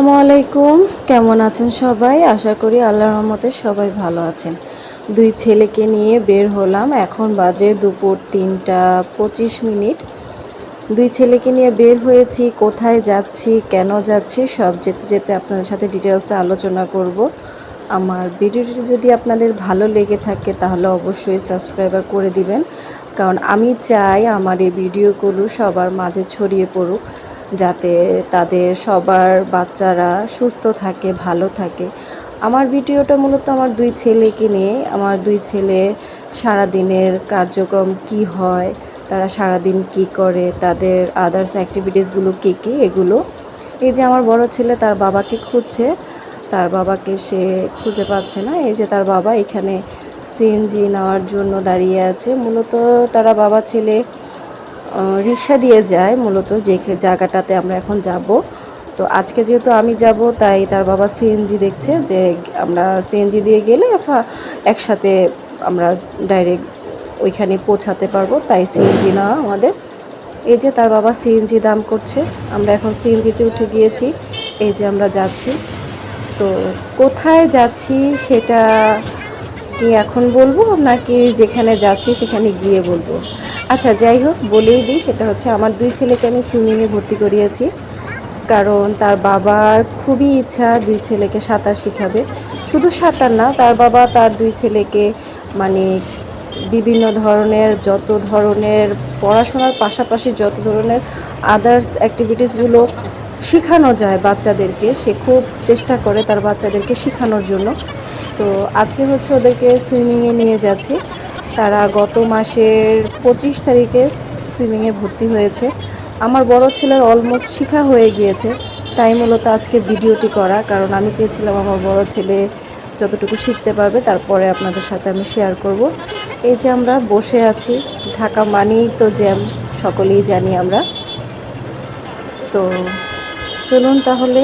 আসসালামু আলাইকুম। কেমন আছেন সবাই? আশা করি আল্লাহর রহমতে সবাই ভালো আছেন। দুই ছেলেকে নিয়ে বের হলাম। এখন বাজে দুপুর ৩টা ২৫। দুই ছেলেকে নিয়ে বের হয়েছি। কোথায় যাচ্ছি, কেন যাচ্ছি সব যেতে যেতে আপনাদের সাথে ডিটেলসে আলোচনা করব। আমার ভিডিওটি যদি আপনাদের ভালো লেগে থাকে তাহলে অবশ্যই সাবস্ক্রাইবার করে দিবেন, কারণ আমি চাই আমার এই ভিডিওগুলো সবার মাঝে ছড়িয়ে পড়ুক, যাতে তাদের সবার বাচ্চারা সুস্থ থাকে, ভালো থাকে। আমার ভিডিওটা মূলত আমার দুই ছেলেকে নিয়ে। আমার দুই ছেলে সারাদিনের কার্যক্রম কি হয়, তারা সারাদিন কি করে, তাদের আদার্স অ্যাক্টিভিটিসগুলো কী কী, এগুলো। এই যে আমার বড় ছেলে তার বাবাকে খুঁজছে, তার বাবাকে সে খুঁজে পাচ্ছে না। এই যে তার বাবা এখানে সিএনজি নেওয়ার জন্য দাঁড়িয়ে আছে। মূলত তারা বাবা ছেলে রিক্সা দিয়ে যায় মূলত যে জায়গাটাতে আমরা এখন যাব। তো আজকে যেহেতু আমি যাব, তাই তার বাবা সিএনজি দেখছে যে আমরা সিএনজি দিয়ে গেলে একসাথে আমরা ডাইরেক্ট ওইখানে পৌঁছাতে পারবো, তাই সিএনজি নেওয়া আমাদের। এই যে তার বাবা সিএনজি দাম করছে, আমরা এখন সিএনজিতে উঠে গিয়েছি। এই যে আমরা যাচ্ছি। তো কোথায় যাচ্ছি সেটা কি এখন বলবো, নাকি যেখানে যাচ্ছি সেখানে গিয়ে বলবো? আচ্ছা, যাই হোক, বলেই দিই। সেটা হচ্ছে আমার দুই ছেলেকে আমি সুইমিংয়ে ভর্তি করিয়েছি, কারণ তার বাবার খুবই ইচ্ছা দুই ছেলেকে সাঁতার শেখাবে। শুধু সাঁতার না, তার বাবা তার দুই ছেলেকে মানে বিভিন্ন ধরনের, যত ধরনের পড়াশোনার পাশাপাশি যত ধরনের আদার্স অ্যাক্টিভিটিসগুলো শেখানো যায় বাচ্চাদেরকে, সে খুব চেষ্টা করে তার বাচ্চাদেরকে শেখানোর জন্য। তো আজকে হচ্ছে ওদেরকে সুইমিংয়ে নিয়ে যাচ্ছি। তারা গত মাসের 25 তারিখে সুইমিংয়ে ভর্তি হয়েছে। আমার বড় ছেলের অলমোস্ট শেখা হয়ে গিয়েছে, তাই মূলত আজকে ভিডিওটি করা, কারণ আমি চেয়েছিলাম আমার বড় ছেলে যতটুকু শিখতে পারবে তারপরে আপনাদের সাথে আমি শেয়ার করব। এই যে আমরা বসে আছি, ঢাকা মানেই তো জ্যাম, সকলেই জানি আমরা। তো চলুন তাহলে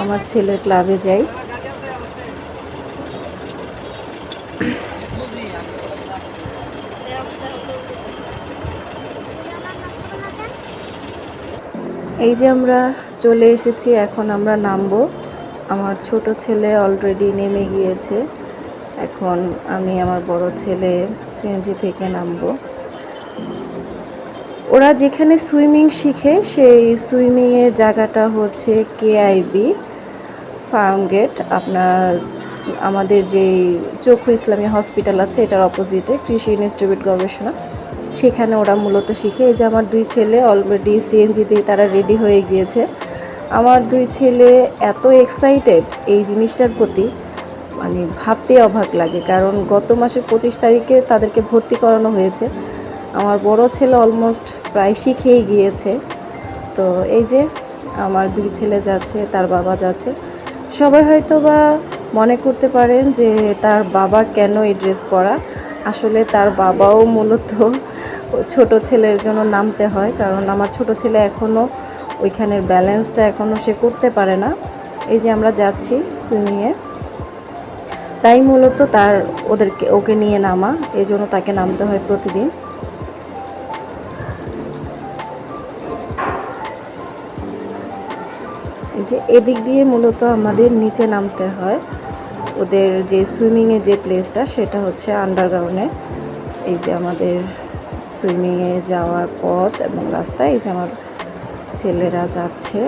আমার ছেলের ক্লাবে যাই। এই যে আমরা চলে এসেছি, এখন আমরা নামবো। আমার ছোট ছেলে অলরেডি নেমে গিয়েছে। এখন আমি আমার বড় ছেলে সিএনজি থেকে নামবো। ওরা যেখানে সুইমিং শিখে সেই সুইমিংয়ের জায়গাটা হচ্ছে কেআইবি ফার্ম গেট। আপনার আমাদের যেই চক্ষু ইসলামী হসপিটাল আছে এটার অপোজিটে কৃষি ইনস্টিটিউট গবেষণা, সেখানে ওরা মূলত শিখে। এই যে আমার দুই ছেলে অলরেডি সিএনজিতেই তারা রেডি হয়ে গিয়েছে। আমার দুই ছেলে এত এক্সাইটেড এই জিনিসটার প্রতি, মানে ভাবতে অবাক লাগে, কারণ গত মাসের 25 তারিখে তাদেরকে ভর্তি করানো হয়েছে। আমার বড় ছেলে অলমোস্ট প্রায় শিখেই গিয়েছে। তো এই যে আমার দুই ছেলে যাচ্ছে, তার বাবা যাচ্ছে। সবাই হয়তো বা মনে করতে পারেন যে তার বাবা কেন এই ড্রেস পরা। আসলে তার বাবাও মূলত ছোট ছেলের জন্য নামতে হয়, কারণ আমার ছোট ছেলে এখনও ওইখানের ব্যালেন্সটা এখনও সে করতে পারে না। এই যে আমরা যাচ্ছি সুইমিংয়ে, তাই মূলত ওকে নিয়ে নামা, এই জন্য তাকে নামতে হয় প্রতিদিন। যে এদিক দিয়ে মূলত আমাদের নিচে নামতে হয়। ওদের যে সুইমিংয়ের যে প্লেসটা সেটা হচ্ছে আন্ডারগ্রাউন্ডে। এই যে আমাদের সুইমিংয়ে যাওয়ার পথ এবং রাস্তা। এই যে আমার ছেলেরা যাচ্ছে।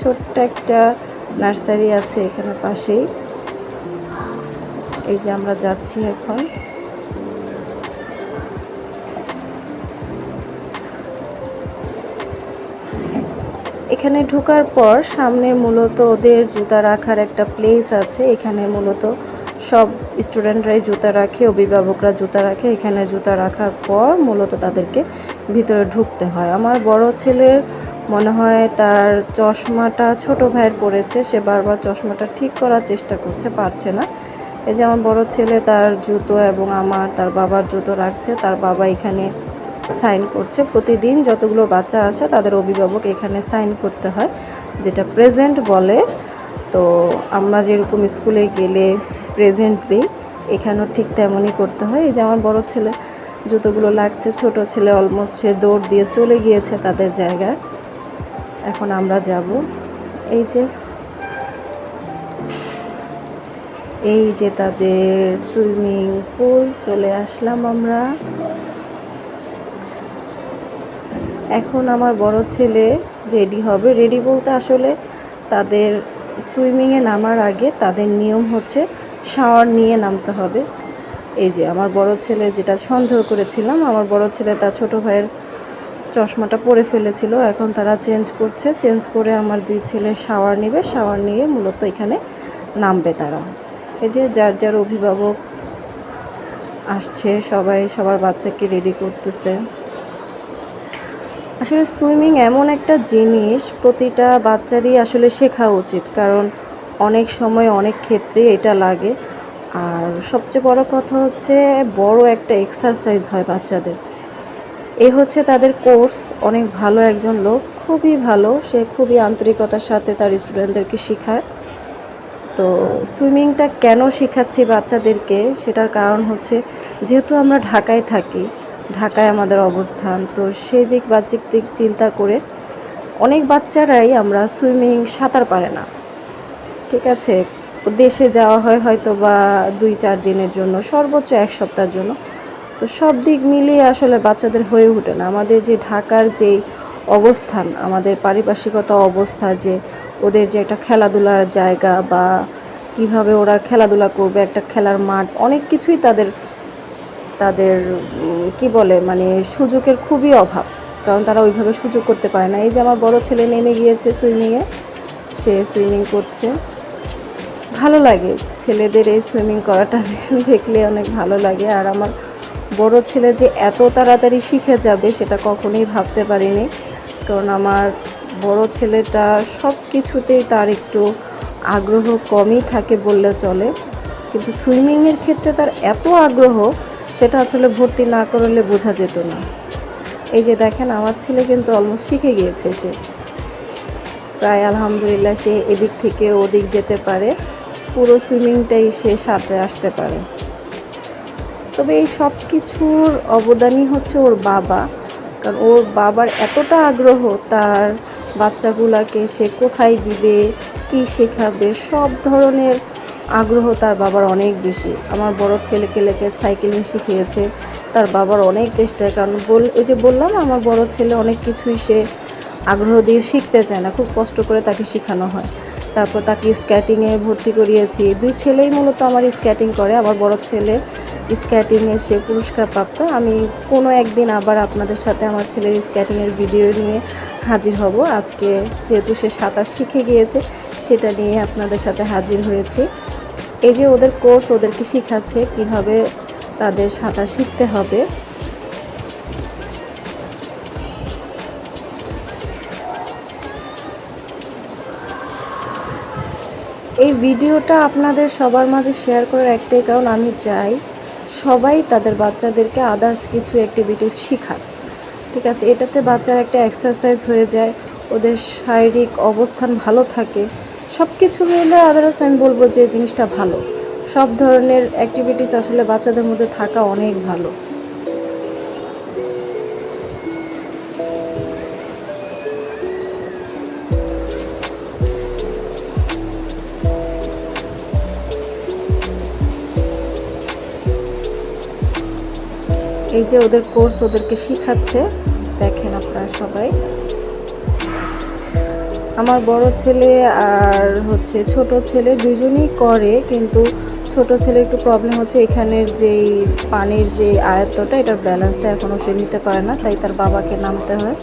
ছোট্ট একটা নার্সারি আছে এখানে পাশেই। এই যে আমরা যাচ্ছি এখন। এখানে ঢোকার পর সামনে মূলত ওদের জুতা রাখার একটা প্লেস আছে। এখানে মূলত সব স্টুডেন্টরাই জুতা রাখে, অভিভাবকরা জুতা রাখে। এখানে জুতা রাখার পর মূলত তাদেরকে ভিতরে ঢুকতে হয়। আমার বড় ছেলের মনে হয় তার চশমাটা ছোট ভাইয়ের পড়েছে, সে বারবার চশমাটা ঠিক করার চেষ্টা করছে, পারছে না। এই যে আমার বড় ছেলে তার জুতো এবং তার বাবার জুতো রাখছে। তার বাবা এখানে সাইন করছে। প্রতিদিন যতগুলো বাচ্চা আছে তাদের অভিভাবক এখানে সাইন করতে হয়, যেটা প্রেজেন্ট বলে। তো আমরা যেরকম স্কুলে গেলে প্রেজেন্ট দিই, এখানেও ঠিক তেমনই করতে হয়। এই যে আমার বড় ছেলে জুতোগুলো লাগছে, ছোট ছেলে অলমোস্ট সে দৌড় দিয়ে চলে গিয়েছে তাদের জায়গায়। এখন আমরা যাব। এই যে এই যে তাদের সুইমিং পুল, চলে আসলাম আমরা। এখন আমার বড় ছেলে রেডি হবে। রেডি বলতে আসলে তাদের সুইমিংয়ে নামার আগে তাদের নিয়ম হচ্ছে শাওয়ার নিয়ে নামতে হবে। এই যে আমার বড় ছেলে, যেটা সন্দেহ করেছিলাম, আমার বড় ছেলে তার ছোট ভাইয়ের চশমাটা পরে ফেলেছিল, এখন তারা চেঞ্জ করছে। চেঞ্জ করে আমার দুই ছেলে শাওয়ার নেবে, শাওয়ার নিয়ে মূলত এখানে নামবে তারা। এই যে যার যার অভিভাবক আসছে, সবাই সবার বাচ্চাকে রেডি করতেছে। আসলে সুইমিং এমন একটা জিনিস প্রতিটা বাচ্চারই আসলে শেখা উচিত, কারণ অনেক সময় অনেক ক্ষেত্রে এটা লাগে। আর সবচেয়ে বড় কথা হচ্ছে বড় একটা এক্সারসাইজ হয় বাচ্চাদের। এ হচ্ছে তাদের কোর্স। অনেক ভালো একজন লোক, খুবই ভালো, সে খুবই আন্তরিকতার সাথে তার স্টুডেন্টদেরকে শেখায়। তো সুইমিংটা কেন শেখাচ্ছি বাচ্চাদেরকে, সেটার কারণ হচ্ছে যেহেতু আমরা ঢাকায় থাকি, ঢাকায় আমাদের অবস্থান, তো সেই দিক বাহ্যিক দিক চিন্তা করে অনেক বাচ্চারাই আমরা সুইমিং সাঁতার পারে না। ঠিক আছে, দেশে যাওয়া হয় হয়তো বা 2-4 দিনের জন্য, সর্বোচ্চ 1 সপ্তাহের জন্য। তো সব দিক মিলিয়ে আসলে বাচ্চাদের হয়ে ওঠে না। আমাদের যে ঢাকার যেই অবস্থান, আমাদের পারিপার্শ্বিকতা অবস্থা, যে ওদের যে একটা খেলাধুলার জায়গা বা কিভাবে ওরা খেলাধুলা করবে, একটা খেলার মাঠ, অনেক কিছুই তাদের তাদের কি বলে মানে সুযোগের খুবই অভাব, কারণ তারা ওইভাবে সুযোগ করতে পারে না। এই যে আমার বড় ছেলে নেমে গিয়েছে সুইমিংয়ে, সে সুইমিং করছে। ভালো লাগে ছেলেদের এই সুইমিং করাটা দেখলে, অনেক ভালো লাগে। আর আমার বড় ছেলে যে এত তাড়াতাড়ি শিখে যাবে সেটা কখনোই ভাবতে পারিনি, কারণ আমার বড় ছেলেটা সব কিছুতেই তার একটু আগ্রহ কমই থাকে বললে চলে, কিন্তু সুইমিংয়ের ক্ষেত্রে তার এত আগ্রহ, সেটা আসলে ভর্তি না করলে বোঝা যেত না। এই যে দেখেন আমার ছেলে কিন্তু অলমোস্ট শিখে গিয়েছে, সে প্রায় আলহামদুলিল্লাহ সে এদিক থেকে ওদিক যেতে পারে, পুরো সুইমিংটাই সে সাঁতরে আসতে পারে। তবে এই সব কিছুর অবদানই হচ্ছে ওর বাবা, কারণ ওর বাবার এতটা আগ্রহ তার বাচ্চাগুলাকে সে কোথায় দিবে, কি শেখাবে, সব ধরনের আগ্রহ তার বাবার অনেক বেশি। আমার বড় ছেলেকে লেগে সাইকেলিং শিখিয়েছে তার বাবার অনেক চেষ্টা, কারণ ওই যে বললাম আমার বড় ছেলে অনেক কিছুই সে আগ্রহ দিয়ে শিখতে চায় না, খুব কষ্ট করে তাকে শেখানো হয়। তারপর তাকে স্কেটিংয়ে ভর্তি করিয়েছি। দুই ছেলেই মূলত আমার স্কেটিং করে। আমার বড় ছেলে স্কেটিংয়ে সে পুরস্কারপ্রাপ্ত। আমি কোনো একদিন আবার আপনাদের সাথে আমার ছেলের স্কেটিংয়ের ভিডিও নিয়ে হাজির হব। আজকে যেহেতু সে সাঁতার শিখে গিয়েছে, সেটা নিয়ে আপনাদের সাথে হাজির হয়েছি। এই যে ওদের কোর্স ওদেরকে শেখাচ্ছে কিভাবে তাদের সাঁতার শিখতে হবে। এই ভিডিওটা আপনাদের সবার মাঝে শেয়ার করার একটাই কারণ, আমি চাই সবাই তাদের বাচ্চাদেরকে আদার্স কিছু অ্যাক্টিভিটিস শেখাক। ঠিক আছে, এটাতে বাচ্চার একটা এক্সারসাইজ হয়ে যায়, ওদের শারীরিক অবস্থান ভালো থাকে, সব কিছু মিলে আদার্স আমি বলবো যে জিনিসটা ভালো। সব ধরনের অ্যাক্টিভিটিস আসলে বাচ্চাদের মধ্যে থাকা অনেক ভালো। এই যে ওদের কোর্স ওদেরকে শিখাচ্ছে, দেখেন আপনারা সবাই। আমার বড় ছেলে আর হচ্ছে ছোট ছেলে দুজনেই করে, কিন্তু ছোট ছেলে একটু প্রবলেম হচ্ছে এখানের যেই পানির যে আয়ত্তটা, এটার ব্যালেন্সটা এখনও সে নিতে পারে না, তাই তার বাবাকে নামতে হয়।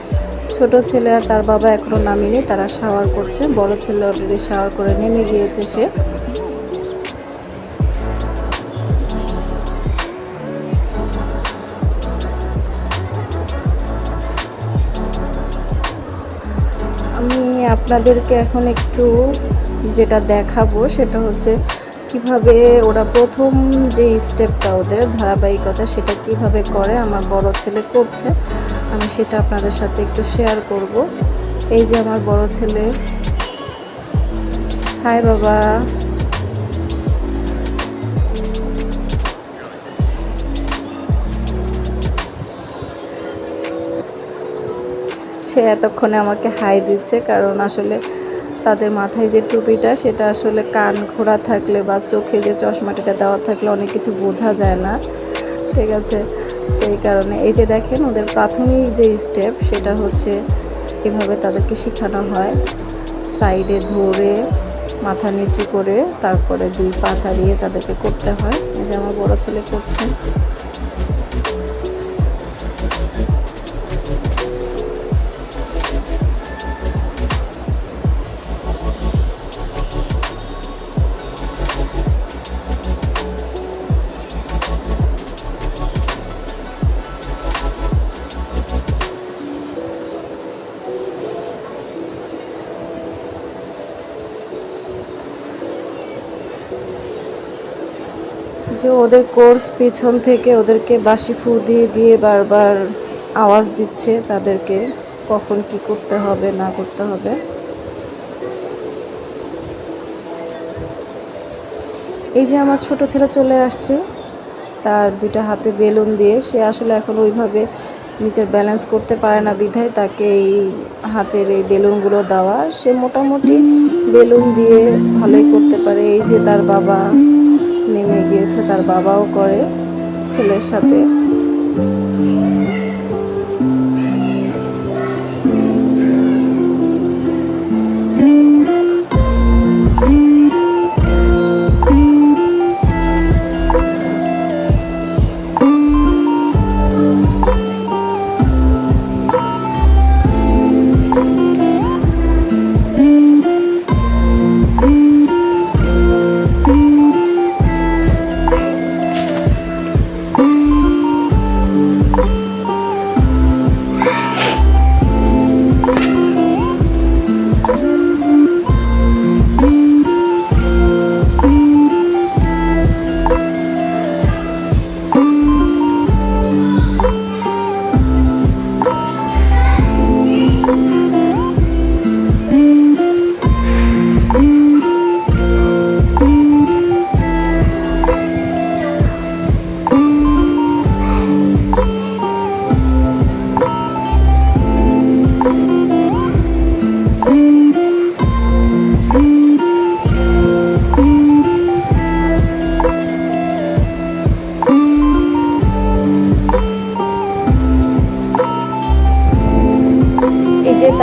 ছোট ছেলে আর তার বাবা এখনও নামেনি, তারা শাওয়ার করছে। বড় ছেলে অলরেডি শাওয়ার করে নেমে গিয়েছে সে। আমি আপনাদেরকে এখন একটু যেটা দেখাবো সেটা হচ্ছে কিভাবে ওরা প্রথম যে স্টেপটা ওদের ধারাবাহিকতা, সেটা কিভাবে করে আমার বড় ছেলে করছে, আমি সেটা আপনাদের সাথে একটু শেয়ার করব। এই যে আমার বড় ছেলে, হাই বাবা। সে এতক্ষণে আমাকে হাই দিচ্ছে, কারণ আসলে তাদের মাথায় যে টুপিটা সেটা আসলে কান খোঁড়া থাকলে বা চোখে যে চশমাটিটা দেওয়া থাকলে অনেক কিছু বোঝা যায় না, ঠিক আছে। তো এই কারণে এই যে দেখেন ওদের প্রাথমিক যে স্টেপ সেটা হচ্ছে এভাবে তাদেরকে শেখানো হয়, সাইডে ধরে মাথা নিচু করে তারপরে 2 পা ছাড়িয়ে তাদেরকে করতে হয়। এই যে আমার বড় ছেলে করছে। যে ওদের কোর্স পিছন থেকে ওদেরকে বাঁশি ফু দিয়ে দিয়ে বারবার আওয়াজ দিচ্ছে তাদেরকে কখন কি করতে হবে না করতে হবে। এই যে আমার ছোট ছেলে চলে আসছে, তার 2টা হাতে বেলুন দিয়ে, সে আসলে এখন ওইভাবে নিজের ব্যালেন্স করতে পারে না বিধায় তাকে এই হাতের এই বেলুনগুলো দেওয়া। সে মোটামুটি বেলুন দিয়ে ভালোই করতে পারে। এই যে তার বাবা নেমে গিয়েছে, তার বাবাও করে ছেলের সাথে।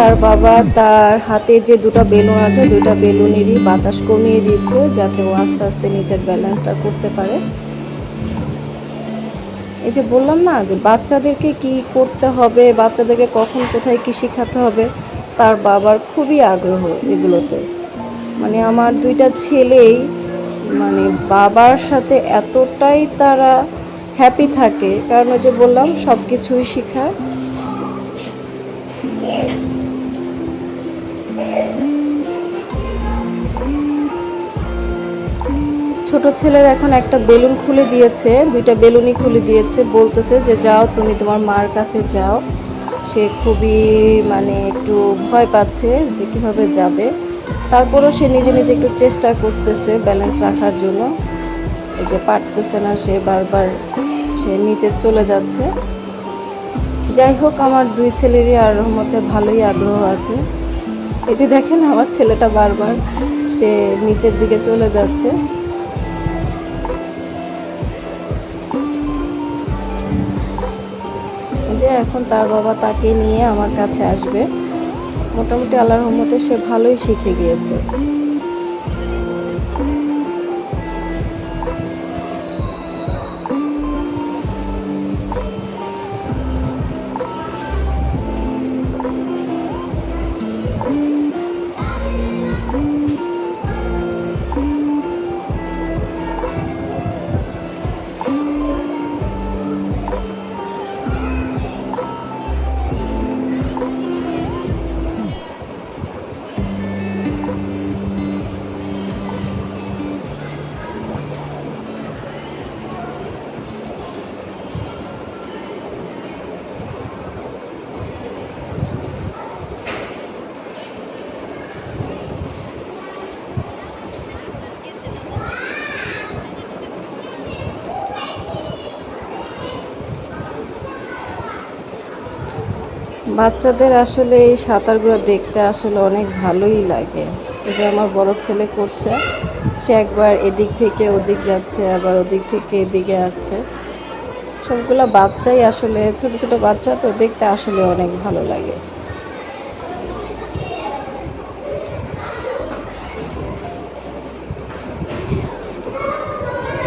তার বাবা তার হাতে যে 2টা বেলুন আছে 2টা বেলুনেরই বাতাস কমিয়ে দিচ্ছে যাতে ও আস্তে আস্তে নিজের ব্যালেন্সটা করতে পারে। এই যে বললাম না যে বাচ্চাদেরকে কি করতে হবে, বাচ্চাদেরকে কখন কোথায় কি শেখাতে হবে, তার বাবার খুবই আগ্রহ এগুলোতে। মানে আমার 2টা ছেলেই মানে বাবার সাথে এতটাই তারা হ্যাপি থাকে, কারণ ওই যে বললাম সব কিছুই শেখায়। ছোট ছেলের এখন একটা বেলুন খুলে দিয়েছে, 2টা বেলুনই খুলে দিয়েছে, বলতেছে যে যাও তুমি তোমার মার কাছে যাও। সে খুবই মানে একটু ভয় পাচ্ছে যে কিভাবে যাবে, তারপরেও সে নিজে নিজে একটু চেষ্টা করতেছে ব্যালেন্স রাখার জন্য। এই যে পারতেছে না, সে বারবার সে নিচে চলে যাচ্ছে। যাই হোক আমার 2 ছেলেরই আর রহমতে ভালোই আগ্রহ আছে। এই যে দেখেন আমার ছেলেটা বারবার সে নিচের দিকে চলে যাচ্ছে। যে এখন তার বাবা তাকে নিয়ে আমার কাছে আসবে। মোটামুটি আল্লাহর রহমতে সে ভালোই শিখে গিয়েছে। বাচ্চাদের আসলে এই সাঁতারগুলো দেখতে আসলে অনেক ভালোই লাগে। এই যে আমার বড় ছেলে করছে, সে একবার এদিক থেকে ওদিক যাচ্ছে, আবার ওদিক থেকে এদিকে আসছে। সবগুলা বাচ্চাই আসলে ছোট ছোট বাচ্চা, তো দেখতে আসলে অনেক ভালো লাগে।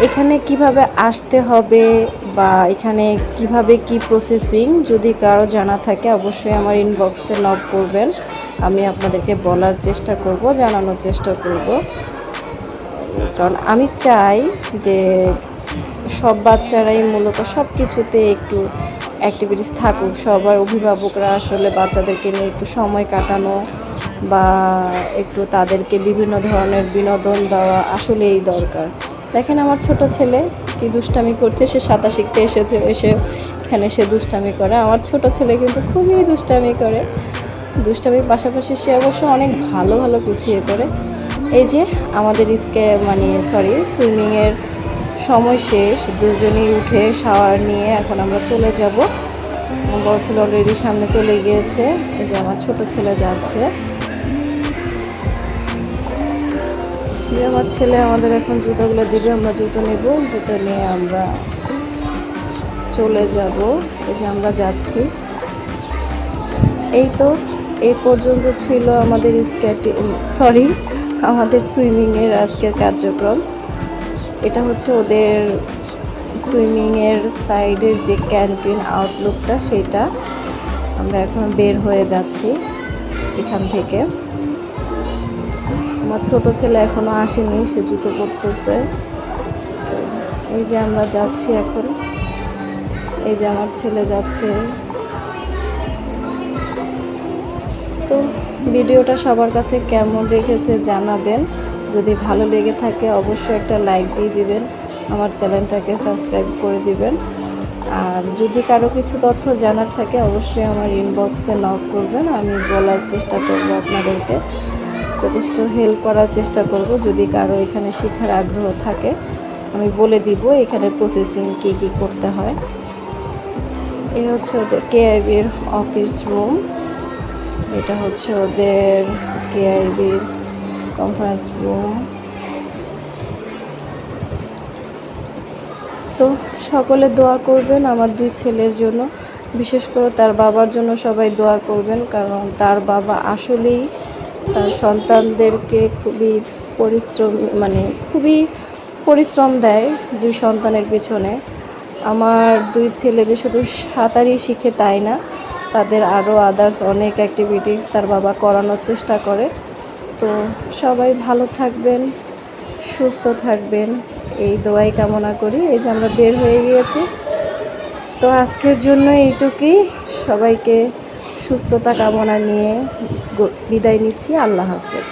এখানে কিভাবে আসতে হবে বা এখানে কিভাবে কি প্রসেসিং, যদি কারো জানা থাকে অবশ্যই আমার ইনবক্সে নক করবেন। আমি আপনাদেরকে বলার চেষ্টা করব, জানানোর চেষ্টা করব। কারণ আমি চাই যে সব বাচ্চারাই মূলত সব কিছুতে একটু অ্যাক্টিভিটিস থাকুক। সবার অভিভাবকরা আসলে বাচ্চাদেরকে নিয়ে একটু সময় কাটানো বা একটু তাদেরকে বিভিন্ন ধরনের বিনোদন দেওয়া আসলেই দরকার। দেখেন আমার ছোট ছেলে কি দুষ্টামি করছে, সে সাঁতার শিখতে এসেছে, এখানে সে দুষ্টামি করে। আমার ছোট ছেলে কিন্তু খুবই দুষ্টামি করে, দুষ্টামির পাশাপাশি সে অবশ্য অনেক ভালো ভালো কিছু করে। এই যে আমাদের সুইমিংয়ের সময় শেষ, দুজনেই উঠে শাওয়ার নিয়ে এখন আমরা চলে যাব। আমার বড় ছেলে অলরেডি সামনে চলে গিয়েছে, এই যে আমার ছোট ছেলে যাচ্ছে। যে আমার ছেলে আমাদের এখন জুতোগুলো দিবে, আমরা জুতো নেব, জুতো নিয়ে আমরা চলে যাব। এই যে আমরা যাচ্ছি। এই তো এই পর্যন্ত ছিল আমাদের আমাদের সুইমিংয়ের আজকের কার্যক্রম। এটা হচ্ছে ওদের সুইমিংয়ের সাইডের যে ক্যান্টিন আউটলুকটা, সেটা। আমরা এখন বের হয়ে যাচ্ছি এখান থেকে। আমার ছোট ছেলে এখনো আসেনি, সে জুতো পরতেছে। তো এই যে আমরা যাচ্ছি এখন, এই যে আমার ছেলে যাচ্ছে। তো ভিডিওটা সবার কাছে কেমন রেখেছে জানাবেন। যদি ভালো লেগে থাকে অবশ্যই একটা লাইক দিয়ে দিবেন, আমার চ্যানেলটাকে সাবস্ক্রাইব করে দিবেন। আর যদি কারো কিছু তথ্য জানার থাকে অবশ্যই আমার ইনবক্সে নক করবেন, আমি বলার চেষ্টা করব, আপনাদেরকে যথেষ্ট হেল্প করার চেষ্টা করব। যদি কারো এখানে শেখার আগ্রহ থাকে আমি বলে দিব এখানে প্রসেসিং কী কী করতে হয়। এই হচ্ছে ওদের কেআইবির অফিস রুম, এটা হচ্ছে ওদের কেআইবির কনফারেন্স রুম। তো সকলে দোয়া করবেন আমার দুই ছেলের জন্য, বিশেষ করে তার বাবার জন্য সবাই দোয়া করবেন। কারণ তার বাবা আসলেই তার সন্তানদেরকে খুবই পরিশ্রম দেয় দুই সন্তানের পেছনে। আমার দুই ছেলে যে শুধু সাঁতারই শিখে তাই না, তাদের আরও আদার্স অনেক অ্যাক্টিভিটিস তার বাবা করানোর চেষ্টা করে। তো সবাই ভালো থাকবেন, সুস্থ থাকবেন, এই দোয়াই কামনা করি। এই যে আমরা বের হয়ে গিয়েছি। তো আজকের জন্য এইটুকুই, সবাইকে সুস্থতা কামনা নিয়ে বিদায় নিচ্ছি। আল্লাহ হাফেজ।